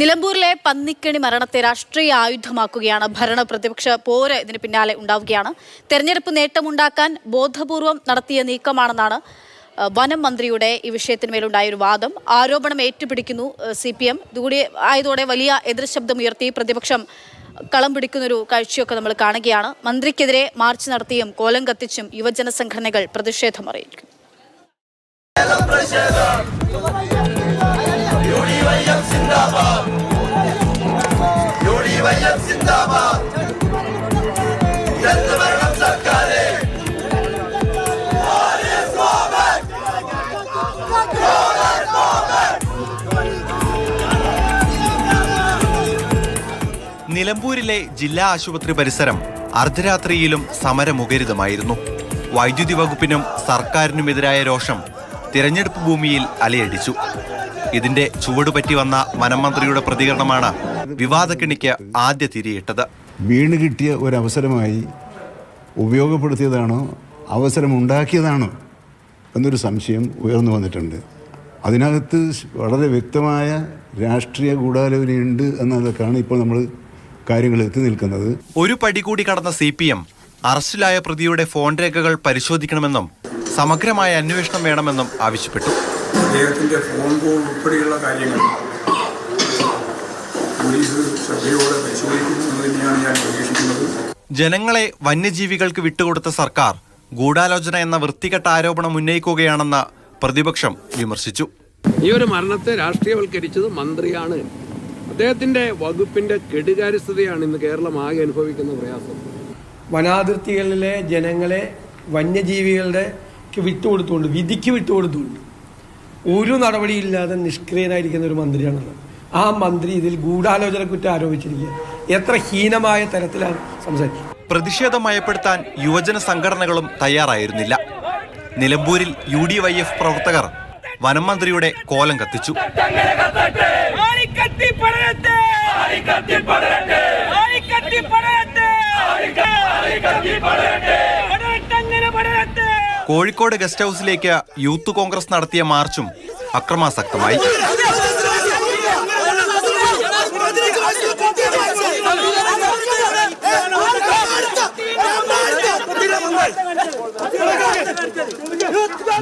നിലമ്പൂരിലെ പന്നിക്കണി മരണത്തെ രാഷ്ട്രീയ ആയുധമാക്കുകയാണ് ഭരണ പ്രതിപക്ഷ പോര്. ഇതിന് പിന്നാലെ ഉണ്ടാവുകയാണ്. തെരഞ്ഞെടുപ്പ് നേട്ടമുണ്ടാക്കാൻ ബോധപൂർവം നടത്തിയ നീക്കമാണെന്നാണ് വനം മന്ത്രിയുടെ ഈ വിഷയത്തിന്മേലുണ്ടായ ഒരു വാദം. ആരോപണം ഏറ്റുപിടിക്കുന്നു CPM. ഇതുകൂടി ആയതോടെ വലിയ എതിർശബ്ദമുയർത്തി പ്രതിപക്ഷം കളം പിടിക്കുന്നൊരു കാഴ്ചയൊക്കെ നമ്മൾ കാണുകയാണ്. മന്ത്രിക്കെതിരെ മാർച്ച് നടത്തിയും കോലം കത്തിച്ചും യുവജന സംഘടനകൾ പ്രതിഷേധം അറിയിക്കും. നിലമ്പൂരിലെ ജില്ലാ ആശുപത്രി പരിസരം അർദ്ധരാത്രിയിലും സമരമുഖരിതമായിരുന്നു. വൈദ്യുതി വകുപ്പിനും സർക്കാരിനുമെതിരായ രോഷം തിരഞ്ഞെടുപ്പ് ഭൂമിയിൽ അലയടിച്ചു. ഇതിന്റെ ചുവടുപറ്റി വന്ന വനമന്ത്രിയുടെ പ്രതികരണമാണ് വിവാദക്കിണിക്ക് ആദ്യ തിരിയിട്ടത്. വീണ് കിട്ടിയ ഒരവസരമായി ഉപയോഗപ്പെടുത്തിയതാണോ അവസരമുണ്ടാക്കിയതാണോ എന്നൊരു സംശയം ഉയർന്നു വന്നിട്ടുണ്ട്. അതിനകത്ത് വളരെ വ്യക്തമായ രാഷ്ട്രീയ ഗൂഢാലോചനയുണ്ട് എന്നതൊക്കെയാണ് ഇപ്പോൾ നമ്മൾ കാര്യങ്ങൾ എത്തി നിൽക്കുന്നത്. ഒരു പടി കൂടി കടന്ന CPM അറസ്റ്റിലായ പ്രതിയുടെ ഫോൺ രേഖകൾ പരിശോധിക്കണമെന്നും സമഗ്രമായ അന്വേഷണം വേണമെന്നും ആവശ്യപ്പെട്ടു. അദ്ദേഹത്തിന്റെ ഫോൺ കോൾ ഉൾപ്പെടെയുള്ള കാര്യങ്ങൾ പോലീസ് ശ്രദ്ധയോടെ പരിശോധിക്കുന്നു തന്നെയാണ് ഞാൻ പ്രതീക്ഷിക്കുന്നത്. ജനങ്ങളെ വന്യജീവികൾക്ക് വിട്ടുകൊടുത്ത സർക്കാർ ഗൂഢാലോചന എന്ന വൃത്തികെട്ട ആരോപണം ഉന്നയിക്കുകയാണെന്ന് പ്രതിപക്ഷം വിമർശിച്ചു. ഈ ഒരു മരണത്തെ രാഷ്ട്രീയവൽക്കരിച്ചത് മന്ത്രിയാണ്. അദ്ദേഹത്തിന്റെ വകുപ്പിന്റെ കെടുകാര്യസ്ഥതയാണ് ഇന്ന് കേരളം ആകെ അനുഭവിക്കുന്ന പ്രയാസം. വനാതിർത്തികളിലെ ജനങ്ങളെ വന്യജീവികളുടെ വിട്ടുകൊടുത്തുകൊണ്ട്, വിധിക്ക് വിട്ടുകൊടുത്തുകൊണ്ട് ഒരു നടപടിയില്ലാതെ നിഷ്ക്രിയനായിരിക്കുന്ന ഒരു മന്ത്രിയാണുള്ളത്. ആ മന്ത്രി ഇതിൽ ഗൂഢാലോചന കുറ്റം ആരോപിച്ചിരിക്കുക. എത്ര ഹീനമായ തരത്തിലാണ് സംസാരിക്കുന്നത്. പ്രതിഷേധം മയപ്പെടുത്താൻ യുവജന സംഘടനകളും തയ്യാറായിരുന്നില്ല. നിലമ്പൂരിൽ UDYF പ്രവർത്തകർ വനം മന്ത്രിയുടെ കോലം കത്തിച്ചു. കോഴിക്കോട് ഗസ്റ്റ് ഹൌസിലേക്ക് യൂത്ത് കോൺഗ്രസ് നടത്തിയ മാർച്ചും അക്രമാസക്തമായി.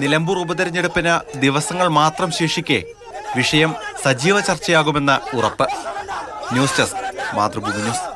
നിലമ്പൂർ ഉപതെരഞ്ഞെടുപ്പിന് ദിവസങ്ങൾ മാത്രം ശേഷിക്കെ വിഷയം സജീവ ചർച്ചയാകുമെന്ന് ഉറപ്പ്. News desk, Mathrubhumi news.